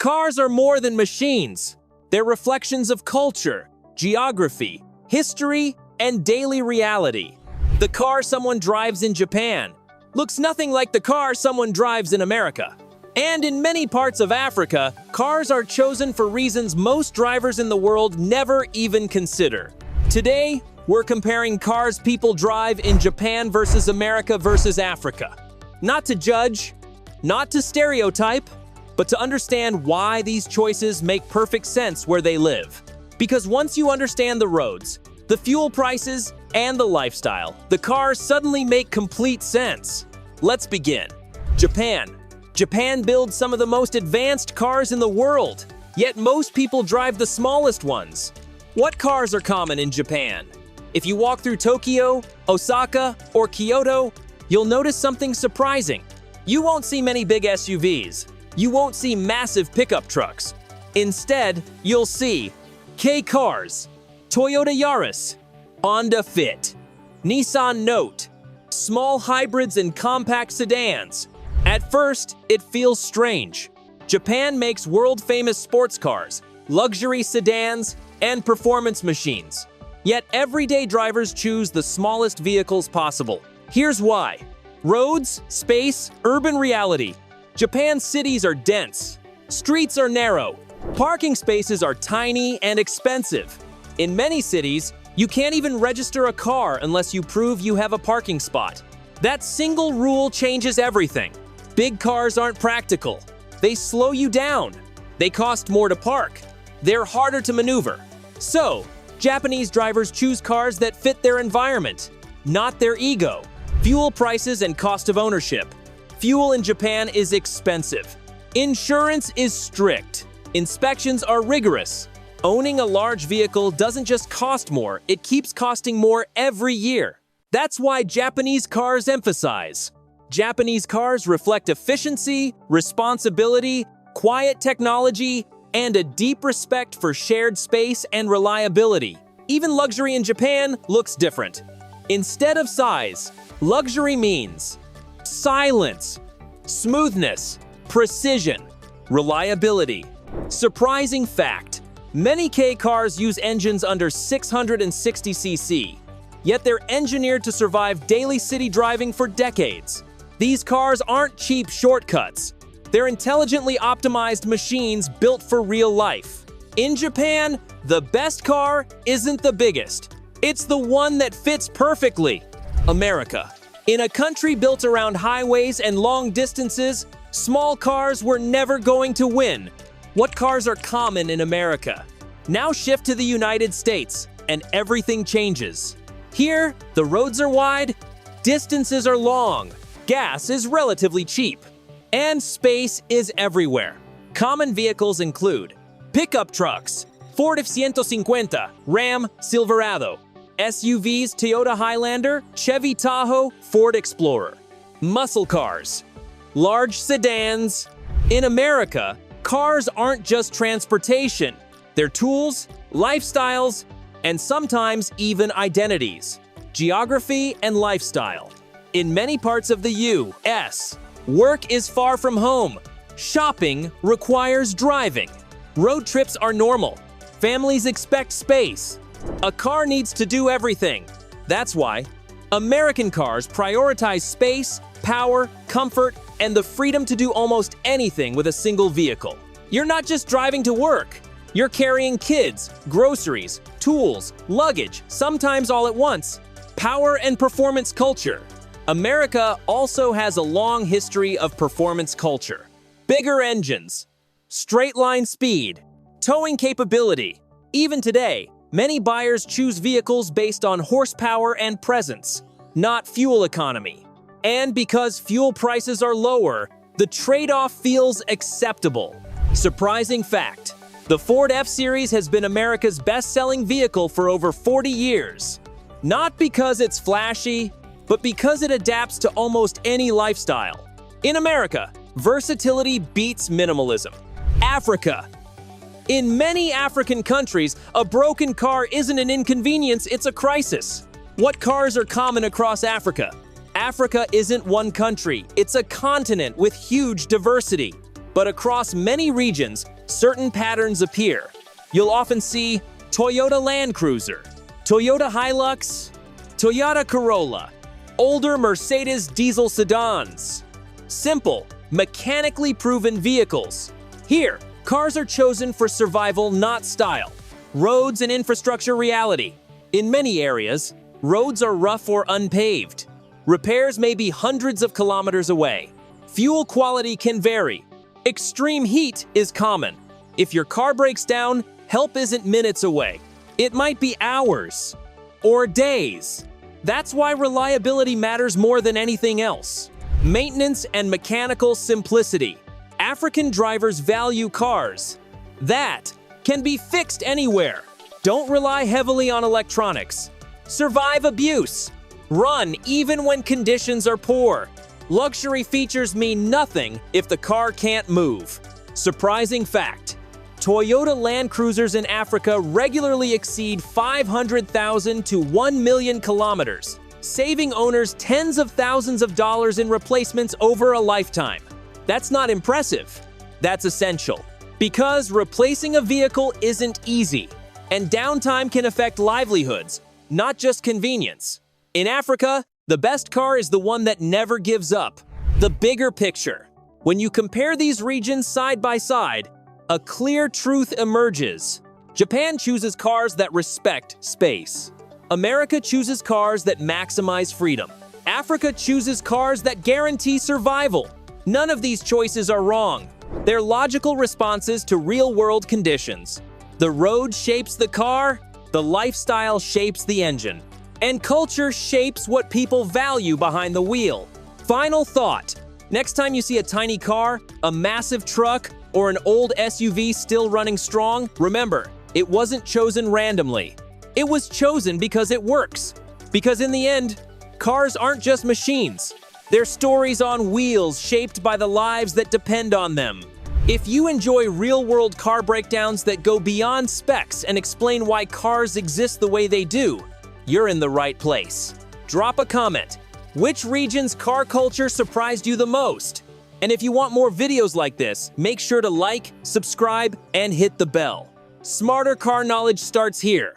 Cars are more than machines. They're reflections of culture, geography, history, and daily reality. The car someone drives in Japan looks nothing like the car someone drives in America. And in many parts of Africa, cars are chosen for reasons most drivers in the world never even consider. Today, we're comparing cars people drive in Japan versus America versus Africa. Not to judge, not to stereotype, but to understand why these choices make perfect sense where they live. Because once you understand the roads, the fuel prices, and the lifestyle, the cars suddenly make complete sense. Let's begin. Japan. Japan builds some of the most advanced cars in the world, yet most people drive the smallest ones. What cars are common in Japan? If you walk through Tokyo, Osaka, or Kyoto, you'll notice something surprising. You won't see many big SUVs. You won't see massive pickup trucks. Instead, you'll see K cars, Toyota Yaris, Honda Fit, Nissan Note, small hybrids and compact sedans. At first, it feels strange. Japan makes world-famous sports cars, luxury sedans, and performance machines. Yet everyday drivers choose the smallest vehicles possible. Here's why. Roads, space, urban reality. Japan's cities are dense. Streets are narrow. Parking spaces are tiny and expensive. In many cities, you can't even register a car unless you prove you have a parking spot. That single rule changes everything. Big cars aren't practical. They slow you down. They cost more to park. They're harder to maneuver. So, Japanese drivers choose cars that fit their environment, not their ego. Fuel prices and cost of ownership. Fuel in Japan is expensive. Insurance is strict. Inspections are rigorous. Owning a large vehicle doesn't just cost more, it keeps costing more every year. That's why Japanese cars emphasize. Japanese cars reflect efficiency, responsibility, quiet technology, and a deep respect for shared space and reliability. Even luxury in Japan looks different. Instead of size, luxury means silence, smoothness, precision, reliability. Surprising fact, many K cars use engines under 660 cc, yet they're engineered to survive daily city driving for decades. These cars aren't cheap shortcuts. They're intelligently optimized machines built for real life. In Japan, the best car isn't the biggest. It's the one that fits perfectly. America. In a country built around highways and long distances, small cars were never going to win. What cars are common in America? Now shift to the United States, and everything changes. Here, the roads are wide, distances are long, gas is relatively cheap, and space is everywhere. Common vehicles include pickup trucks, Ford F-150, Ram, Silverado, SUVs, Toyota Highlander, Chevy Tahoe, Ford Explorer, muscle cars, large sedans. In America, cars aren't just transportation. They're tools, lifestyles, and sometimes even identities, geography and lifestyle. In many parts of the U.S., work is far from home. Shopping requires driving. Road trips are normal. Families expect space. A car needs to do everything. That's why American cars prioritize space, power, comfort, and the freedom to do almost anything with a single vehicle. You're not just driving to work. You're carrying kids, groceries, tools, luggage, sometimes all at once. Power and performance culture. America also has a long history of performance culture. Bigger engines, straight-line speed, towing capability. Even today, many buyers choose vehicles based on horsepower and presence, not fuel economy. And because fuel prices are lower, the trade-off feels acceptable. Surprising fact, the Ford F-Series has been America's best-selling vehicle for over 40 years. Not because it's flashy, but because it adapts to almost any lifestyle. In America, versatility beats minimalism. Africa. In many African countries, a broken car isn't an inconvenience, it's a crisis. What cars are common across Africa? Africa isn't one country, it's a continent with huge diversity. But across many regions, certain patterns appear. You'll often see Toyota Land Cruiser, Toyota Hilux, Toyota Corolla, older Mercedes diesel sedans. Simple, mechanically proven vehicles. Here, cars are chosen for survival, not style. Roads and infrastructure reality. In many areas, roads are rough or unpaved. Repairs may be hundreds of kilometers away. Fuel quality can vary. Extreme heat is common. If your car breaks down, help isn't minutes away. It might be hours or days. That's why reliability matters more than anything else. Maintenance and mechanical simplicity. African drivers value cars that can be fixed anywhere. Don't rely heavily on electronics. Survive abuse. Run even when conditions are poor. Luxury features mean nothing if the car can't move. Surprising fact: Toyota Land Cruisers in Africa regularly exceed 500,000 to 1 million kilometers, saving owners tens of thousands of dollars in replacements over a lifetime. That's not impressive. That's essential. Because replacing a vehicle isn't easy, and downtime can affect livelihoods, not just convenience. In Africa, the best car is the one that never gives up. The bigger picture. When you compare these regions side by side, a clear truth emerges. Japan chooses cars that respect space. America chooses cars that maximize freedom. Africa chooses cars that guarantee survival. None of these choices are wrong. They're logical responses to real-world conditions. The road shapes the car, the lifestyle shapes the engine, and culture shapes what people value behind the wheel. Final thought: next time you see a tiny car, a massive truck, or an old SUV still running strong, remember, it wasn't chosen randomly. It was chosen because it works. Because in the end, cars aren't just machines. They're stories on wheels shaped by the lives that depend on them. If you enjoy real-world car breakdowns that go beyond specs and explain why cars exist the way they do, you're in the right place. Drop a comment. Which region's car culture surprised you the most? And if you want more videos like this, make sure to like, subscribe, and hit the bell. Smarter car knowledge starts here.